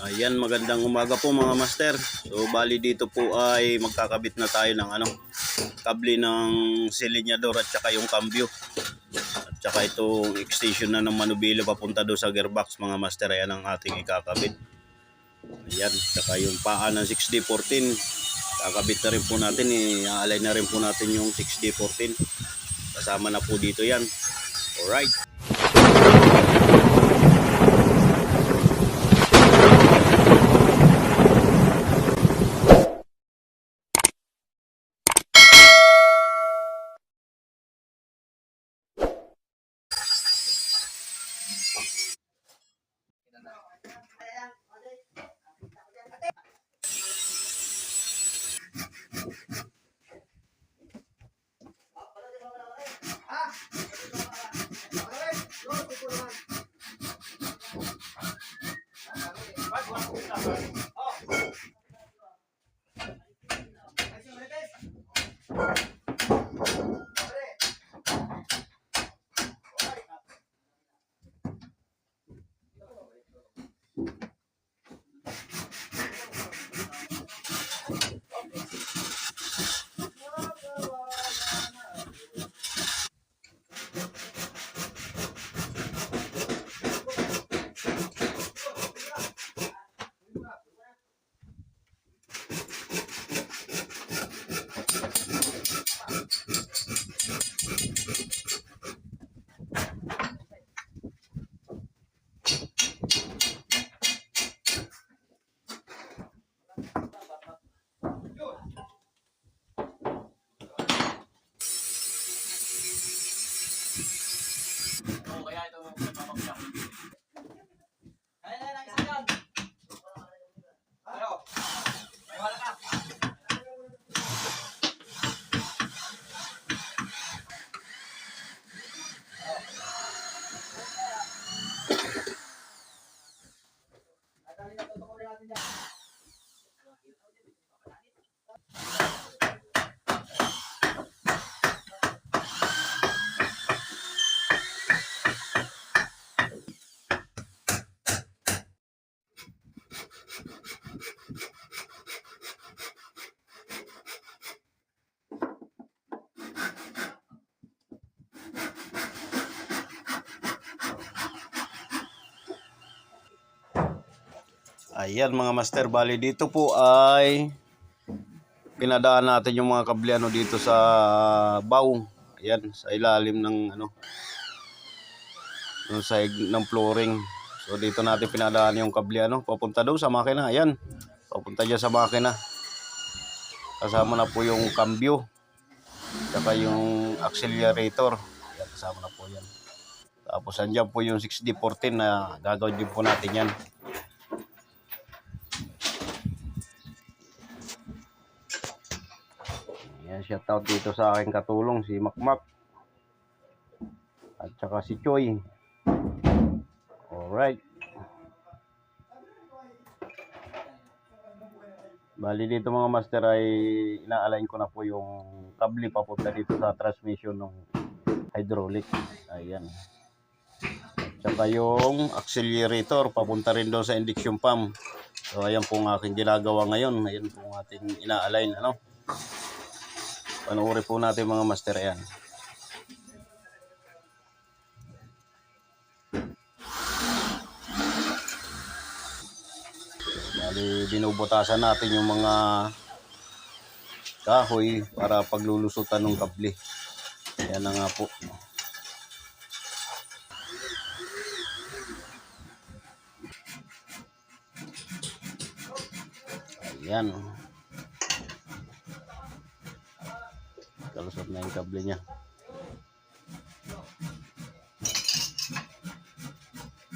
Ayan, magandang umaga po mga master. So bali dito po ay magkakabit na tayo ng kable ng silinyador at saka yung cambio. At saka itong extension na ng manubilo papunta do sa gearbox mga master. Ayan ang ating ikakabit. Ayan, saka yung paa ng 6D14. Kakabit na rin po natin, i-align na rin po natin yung 6D14. Kasama na po dito yan. Alright. Ayan mga master, bali dito po ay pinadaan natin yung mga kable dito sa baw. Ayan, sa ilalim ng yung side ng flooring. So dito natin pinadaan yung kable papunta daw sa makina. Ayan, papunta dyan sa makina. Kasama na po yung cambio, saka yung accelerator. Ayan, kasama na po yan. Tapos andyan po yung 6D14 na gagawin din po natin yan. Ayan, shout out dito sa aking katulong, si Makmak at saka si Choy. Alright. Bali dito mga master ay ina-align ko na po yung kable papunta dito sa transmission ng hydraulic. Ayan. Saka yung accelerator papunta rin doon sa induction pump. So ayan po ang aking ginagawa ngayon. Ayan po ang ating ina-align. Panoorin po natin mga master. Ayan. Bali binubutasan natin yung mga kahoy para paglulusutan ng kable. Ayan na nga po. Ayan. Kalusot na yung kable niya.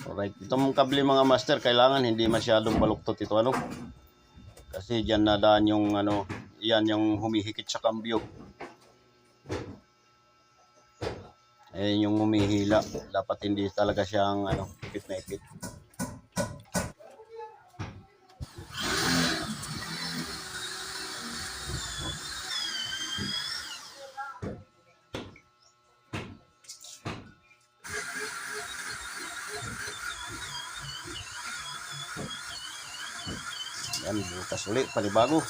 Alright. Itong kable mga master, kailangan hindi masyadong baluktot ito kasi dyan nadaan yung yan yung humihikit sa cambio. Ayan yung humihila. Dapat hindi talaga siyang ikit na ikit. Yan, bukas ulit, panibago.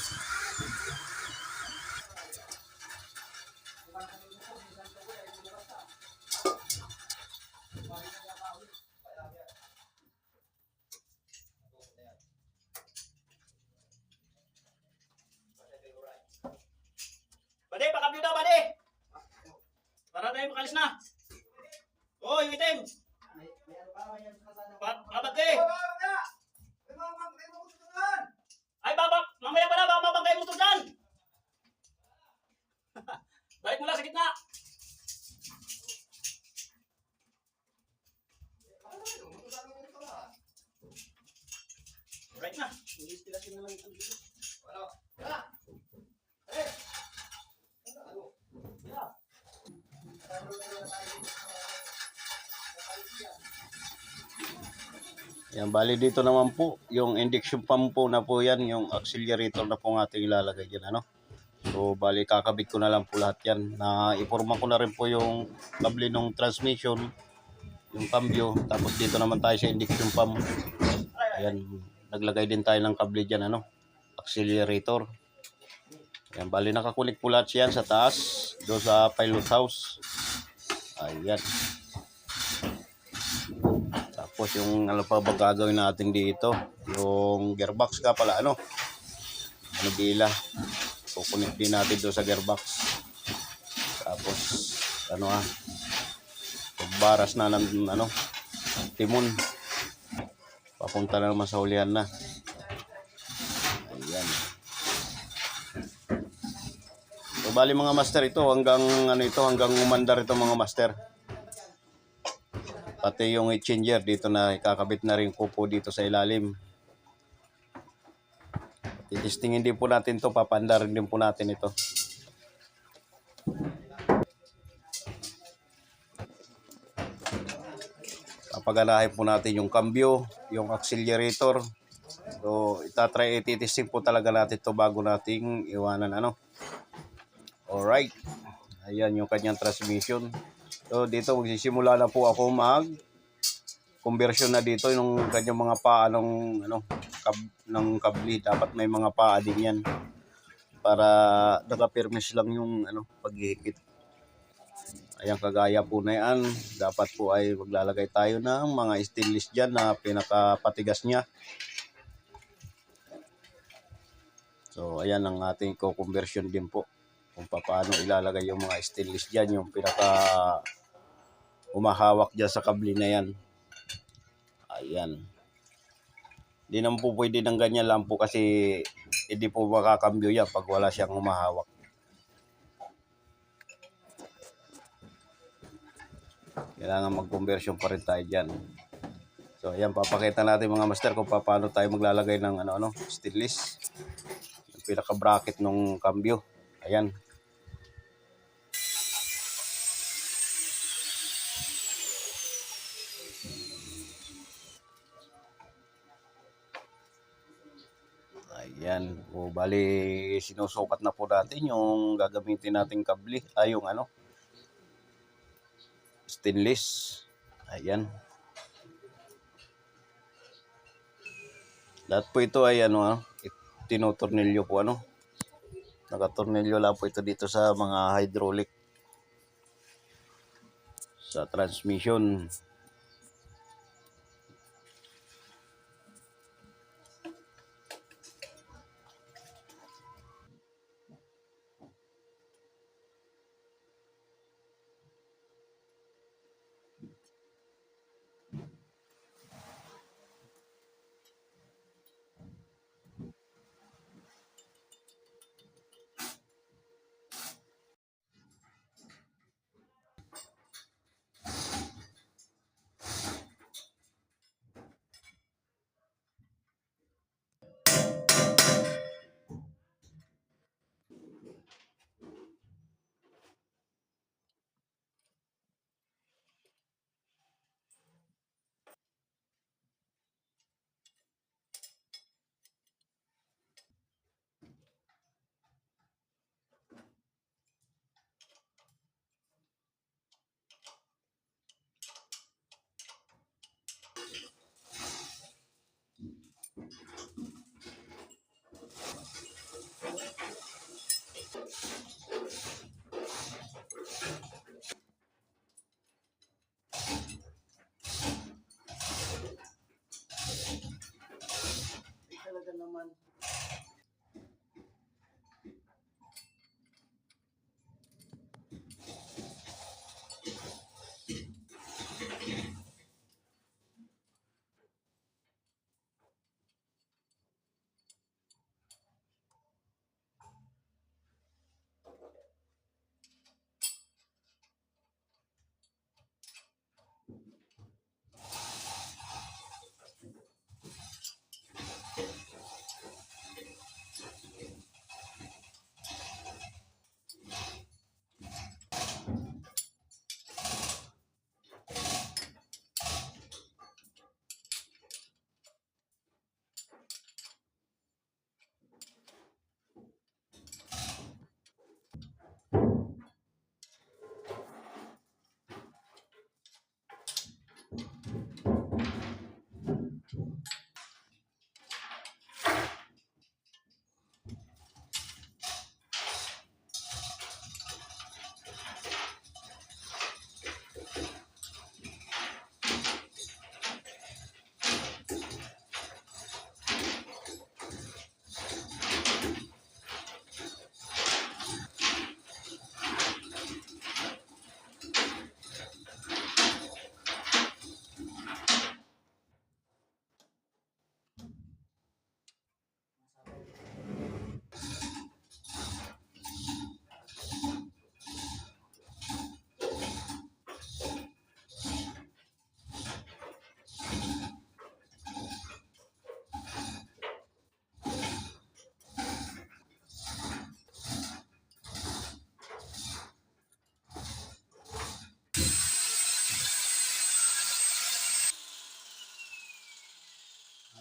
Bade, pakabyo daw, bade! Para tayo makalis na. Oo, yung itim. Bade! Ay, baba! Mamaya pala, baka mabangkay mo ito dyan! Balik mula sa gitna! Right na. Yan, bali dito naman po, yung induction pump po na po yan, yung accelerator na po ng ating ilalagay dyan, ano. So, bali kakabit ko na lang po lahat yan. Iporma ko na rin po yung kable ng transmission, yung cambio, tapos dito naman tayo sa induction pump. Ayan, naglagay din tayo ng kable dyan, ano, accelerator. Ayan, bali nakakulik po lahat yan sa taas, doon sa pilot house. Ayan. Tapos yung ano pa ba gagawin natin dito, yung gearbox ka pala, ano bila, kukunik din natin doon sa gearbox. Tapos ano pagbaras na ng ano timon, papunta na naman sa hulihan na. Ayan. So bali mga master, ito hanggang ano, ito hanggang umandar ito mga master. Pati yung changer dito na ikakabit na rin po dito sa ilalim. Titistingin din po natin to, papandarin din po natin ito. Papaganahin po natin yung cambio, yung accelerator. So itisting po talaga natin to bago nating iwanan, ano. Alright. Ayan yung kanyang transmission. So dito magsisimula na po ako conversion na dito yung kanyang mga paa ng ng kable. Dapat may mga paa din yan para nakapirmis lang yung paghihigit. Ayan, kagaya po na yan, dapat po ay maglalagay tayo ng mga stainless dyan na pinakapatigas niya. So ayan ang ating conversion din po, kung paano ilalagay yung mga stainless dyan, yung pinaka umahawak dyan sa kable na yan. Ayan. Hindi naman po pwede ng ganyan lang po kasi hindi po makakambyo yan pag wala siyang umahawak. Kailangan mag-conversion pa rin tayo dyan. So ayan, papakita natin mga master kung paano tayo maglalagay ng stainless. Yung pinaka-bracket ng kambyo. Ayan. Ayan, o bali sinusukat na po natin yung gagamitin nating kable, yung stainless. Ayan. Lahat po ito ay tinutornilyo po, nakatornilyo lang po ito dito sa mga hydraulic sa transmission. naman.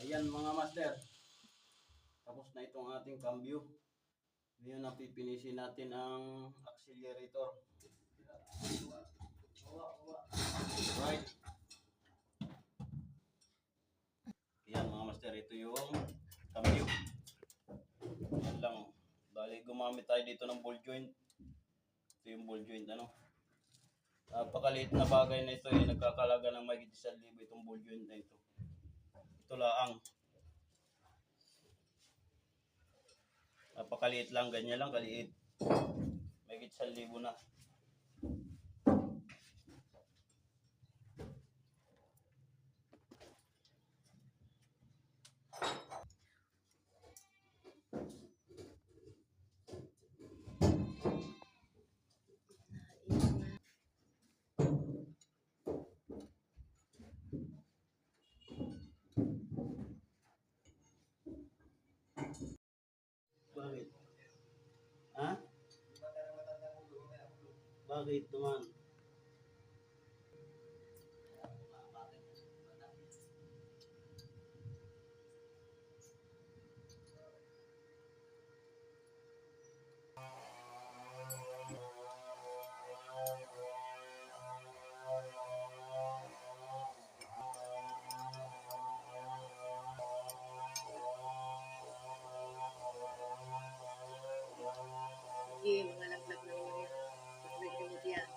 Ayan mga master. Tapos na itong ating cambio. Ngayon napipinisin natin ang accelerator. Right. Ayan mga master, ito yung cambio. Yan lang. Bali gumamit tayo dito ng ball joint. Ito yung ball joint ano. Napakaliit na bagay na ito nagkakalaga ng mahigit 1,000 itong ball joint na ito. Ito lang. Napakaliit lang, ganyan lang kaliit. Mahigit 1,000 na. Bakit? Ha? Bakit naman? Sige, mga laglag ng mga laglag yan.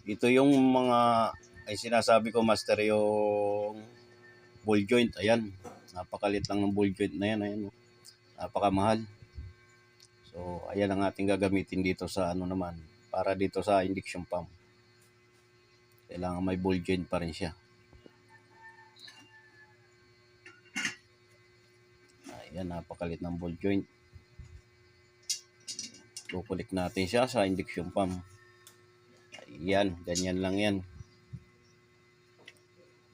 Ito yung mga ay sinasabi ko master yung ball joint. Ayan. Napakalit lang ng ball joint na yan. Ayan. Napakamahal. So ayan ang ating gagamitin dito sa ano naman. Para dito sa induction pump. Kailangan may ball joint pa rin siya. Ayan. Napakalit ng ball joint. Kukulik natin siya sa induction pump. Ayan, ganyan lang yan.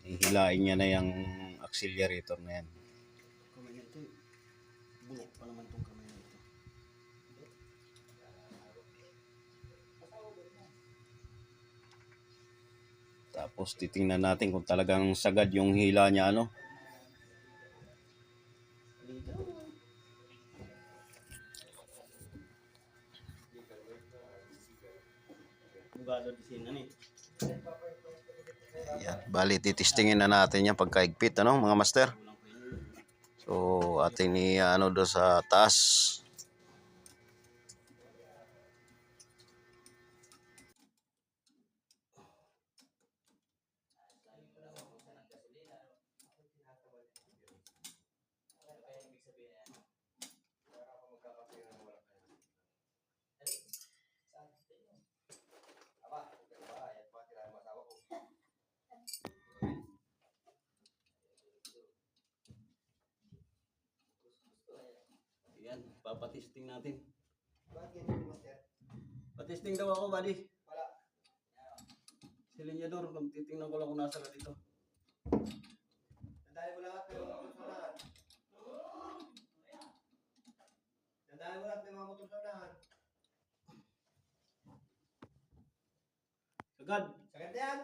Hihilain niya na yung accelerator na yan. Kamay na ito. Bulok pa naman itong kamay na ito. Tapos titingnan natin kung talagang sagad yung hila niya ano. Bugado di sinan eh. Yan. Bali, titistingin na natin yan pagkaigpit, ano, mga master. Kulang ko yun. So, ating ni ano do sa taas. Yan, papatesting natin. Patesting daw ako, buddy. Si Linyador, titingnan ko lang kung nasa ka dito. Tandaan mo lahat ng mga motor sa unahan. Tandaan mo lahat ng mga motor sa unahan. Sagad! Sagad na yan!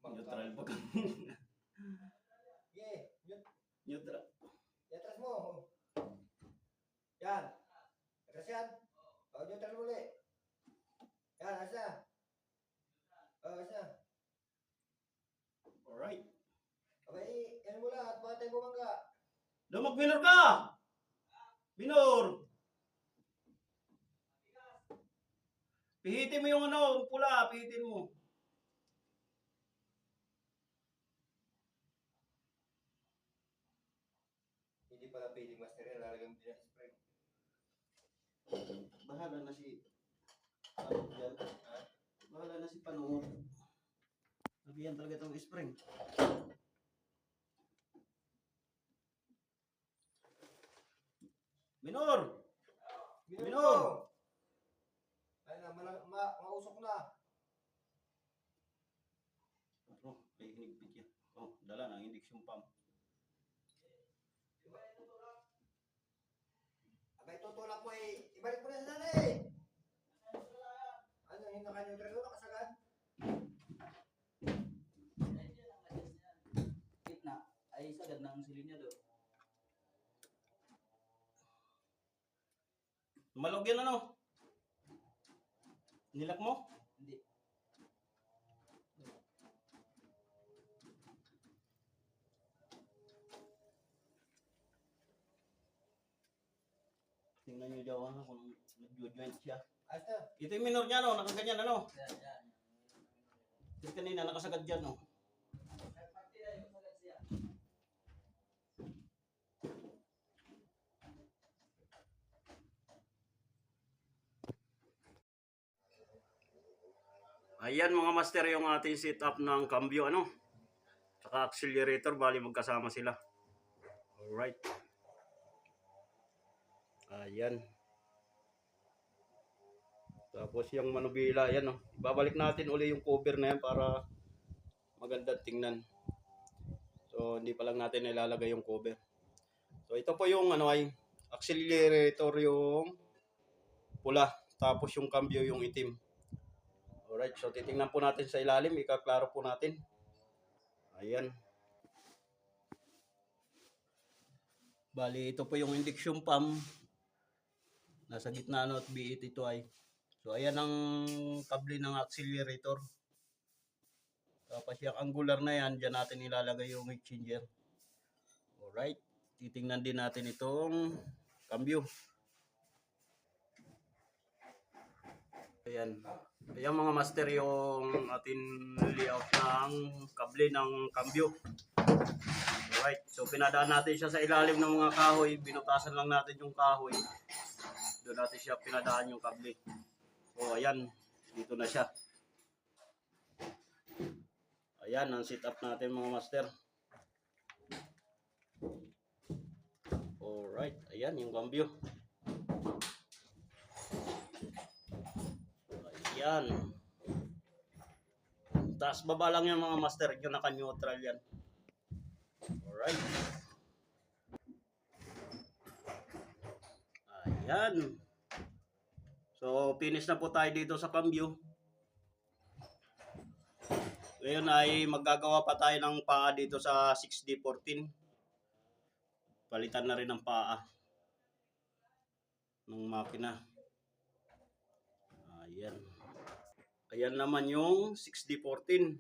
Neutral pa ka. Yeah, Neutral. yatras mo. Yan. Yatras yan. O, neutral mo ulit. Yan, asa. O, asa. Alright. Abay, yan mo lahat. Baka tayo bumangga. Mag-minor ka! Minor! Pihitin mo yung ano, pula, pihitin mo. Hindi pala pwedeng master yan. Lalagyan mo din ang spray. Bahala na si... Ano dyan? Bahala na si Panungot. Sabihan talaga itong spring. Minor! Minor! Ay na, mausok na. Oh, ay hinigpit yan. Oh, dala na, induction pump. Abay, tutulak mo eh. Ibalik mo na sa nanay. Ano, yung naka-neutral mo, nakasagad? Gitna, ay sagad ng silinya doon. Tumalog yan ano? Nilak mo? Hindi. Tingnan nyo dyan kung nag-joint siya. Ayos na. Ito yung minor niya no, nakaganyan ano? Ito kanina, nakasagad dyan no. Ayan mga master yung ating setup ng cambio ano. Saka accelerator, bali magkasama sila. Alright. Ayan. Tapos yung manubila, yan no. Ibabalik natin uli yung cover na yan para maganda tingnan. So hindi pa lang natin ilalagay yung cover. So ito po yung ano ay accelerator yung pula. Tapos yung cambio yung itim. Alright, so titingnan po natin sa ilalim, ikaklaro po natin. Ayan. Bali, ito po yung induction pump. Nasa gitna no at B8 ito ay. So ayan ang kable ng accelerator. Tapos yung angular na yan, dyan natin ilalagay yung exchanger. Alright, titingnan din natin itong cambio. Ayan. Ayan mga master yung ating layout ng kable ng cambio. Alright, so pinadaan natin siya sa ilalim ng mga kahoy. Binutasan lang natin yung kahoy. Doon natin siya pinadaan yung kable. So ayan, dito na siya. Ayan ang setup natin mga master. Alright, ayan yung cambio. Ayan. Taas baba lang yan mga master. Yung naka-neutral yan. Alright. Ayan. So, finish na po tayo dito sa cambio. Ngayon ay maggagawa pa tayo ng paa dito sa 6D14. Palitan na rin ng paa ng makina. Ayan. Ayan naman yung 6D14.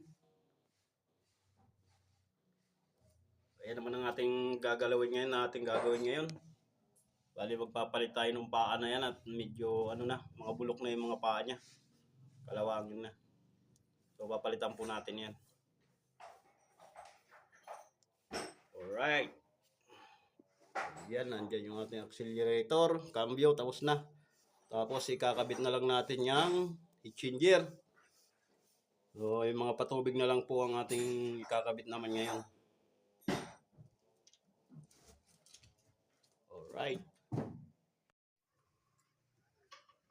Ayan naman ang ating gagawin ngayon. Bali magpapalit tayo ng paa na yan at medyo mga bulok na yung mga paa niya. Kalawangin na. So papalitan po natin yan. Alright. Yan, nandyan yung ating accelerator, cambio, tapos na. Tapos ikakabit na lang natin yung heat changer. So yung mga patubig na lang po ang ating ikakabit naman ngayon. Alright.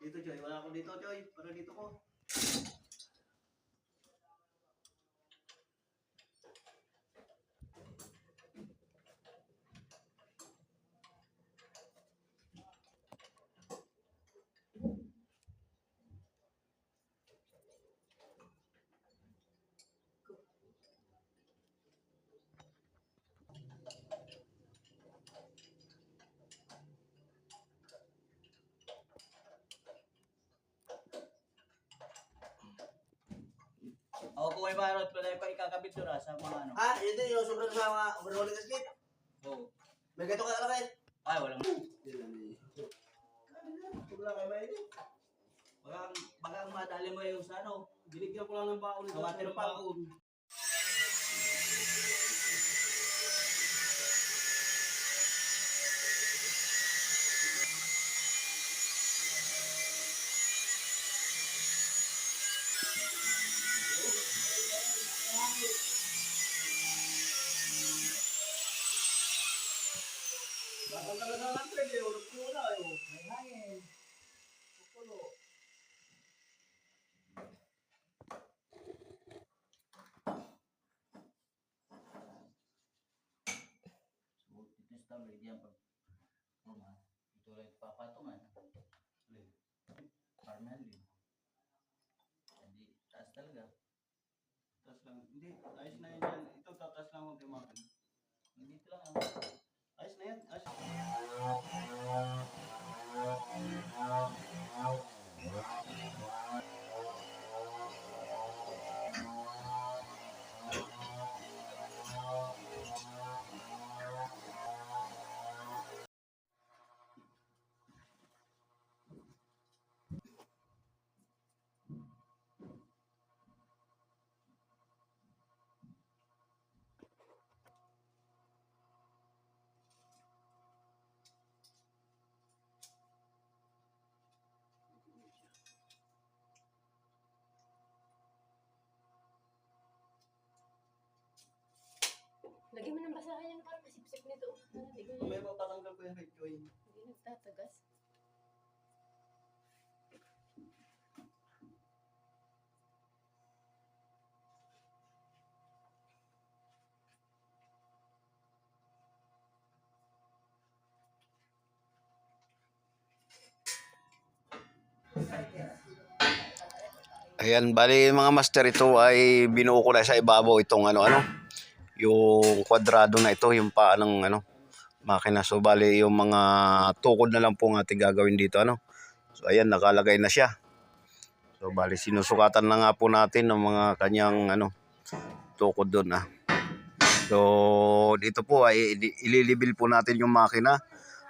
Dito Joy, wala ako dito Joy, para dito ko. Ako kung may marot, wala pa ikakabit doon sa mga ano. Ah, ito yung sobrang sa mga overhauling gasket. Oo. May gato ka kalakit. Ay, walang. Wala kayo ba ito? Baka ang madali mo yung sa ano. Binigyan ko lang ng baon. Sa water pump. Bakal talaga ng trend eh, ulit ko na eh. May hangin. Pupulo. So, ito sa tablet yan pag ito lang papatungan. Parmal yun. Hindi, taas talaga. Taas lang. Hindi, ayos na yan. Ito, tataas lang huwag yung makina. Dito lang. Ayos na yan. Ayos. Lagyan mo ng basahan yan para masipsip nito. Hindi ko May matatanggal ko yung red joy. hindi nagtatagas. Ayan, bali mga master, ito ay binuo ko na sa ibabaw itong yung kwadrado na ito, yung paa ng makina. So bali yung mga tukod na lang po ang ating gagawin dito So ayan, nakalagay na siya. So bali sinusukatan na nga po natin ng mga kanyang tukod doon So dito po ay ililibil po natin yung makina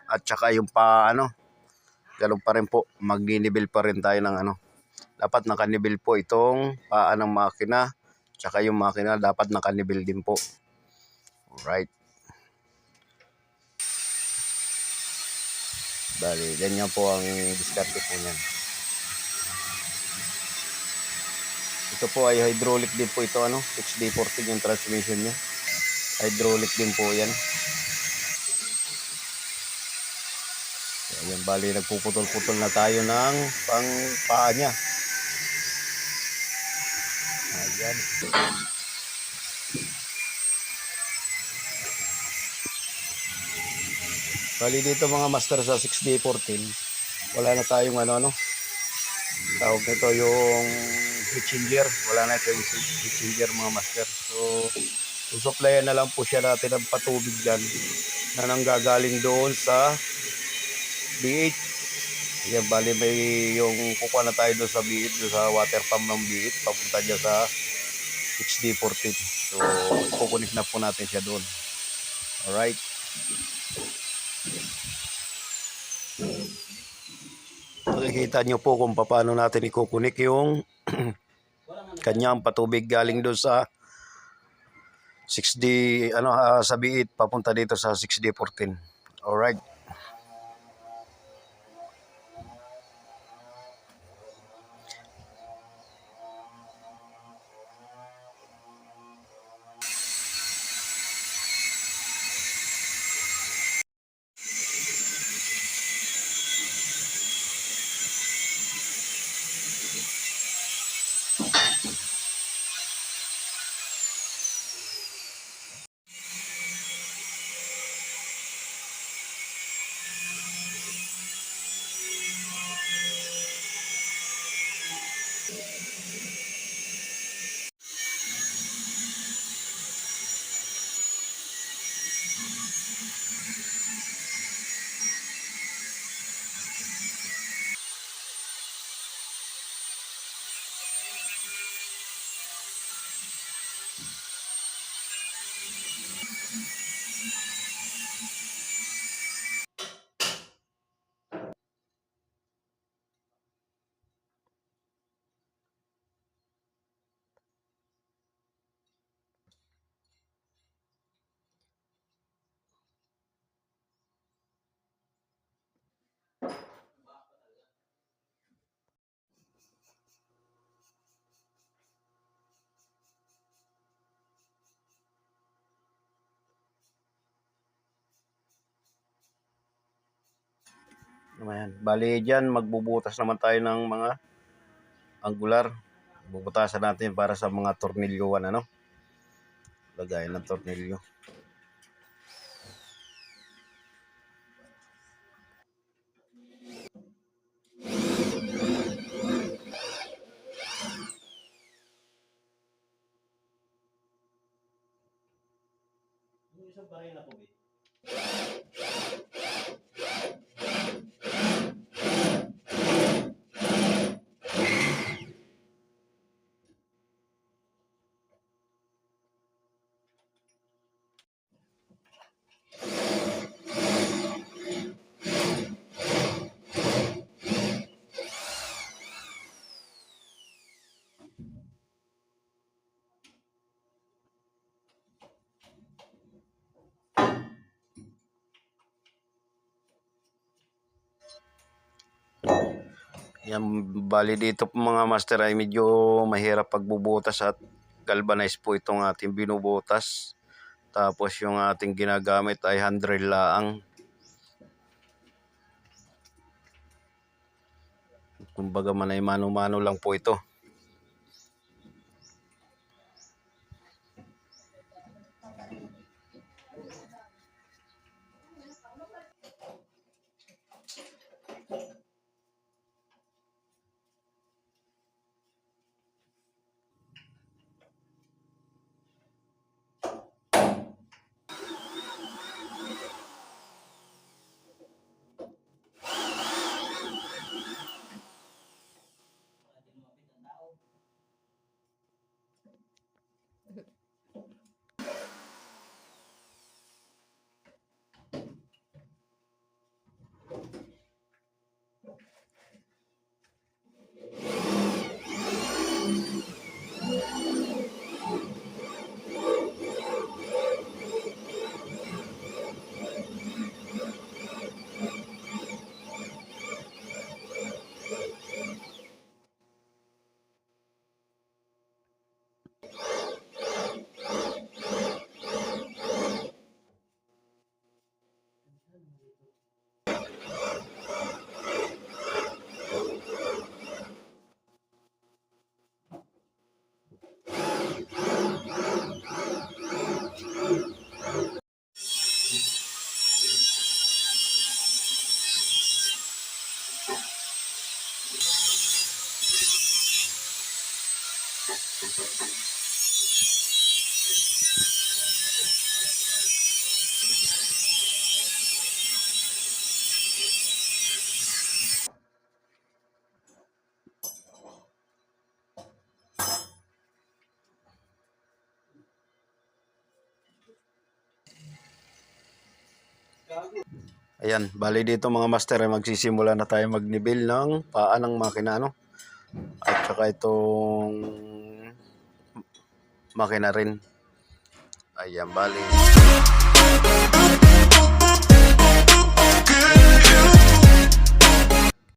at saka yung paa ganun pa rin po, magninibil pa rin tayo ng dapat nakanibil po itong paa ng makina, tsaka yung makina dapat nakanibil din po. Alright. Bali, ganyan po ang diskarte po niyan. Ito po ay hydraulic din po ito 6D14 yung transmission niya. Hydraulic din po yan. Ayan, bali nagpuputol-putol na tayo ng pang paa niya. Ayan. Bali dito mga master sa 6D14, wala na tayong tawag nito yung heat changer. Wala na ito yung heat changer mga master. So, susuplayan na lang po siya natin ng patubig dyan na nanggagaling doon sa BH. Yan, bali may yung kukuha na tayo doon sa biit, doon sa water pump ng biit, papunta dyan sa XD14. So, kukunik na po natin siya doon. Alright. Makikita nyo po kung paano natin ikukunik yung kanyang patubig galing doon sa 6D, sa biit, papunta dito sa 6D14. Alright. Ayan. Bali dyan, magbubutas naman tayo ng mga angular. Bubutasan natin para sa mga tornilyoan, lagayan ng tornilyo. Yung isang baril na po, Yan, bali dito po mga master ay medyo mahirap pagbubutas at galvanize po itong ating binubutas. Tapos yung ating ginagamit ay hand drill laang. Kumbaga man ay mano-mano lang po ito. Ayan, bali dito mga master ay magsisimula na tayo magnibil ng paa ng makina, no? At saka itong makina rin. Ayan, bali.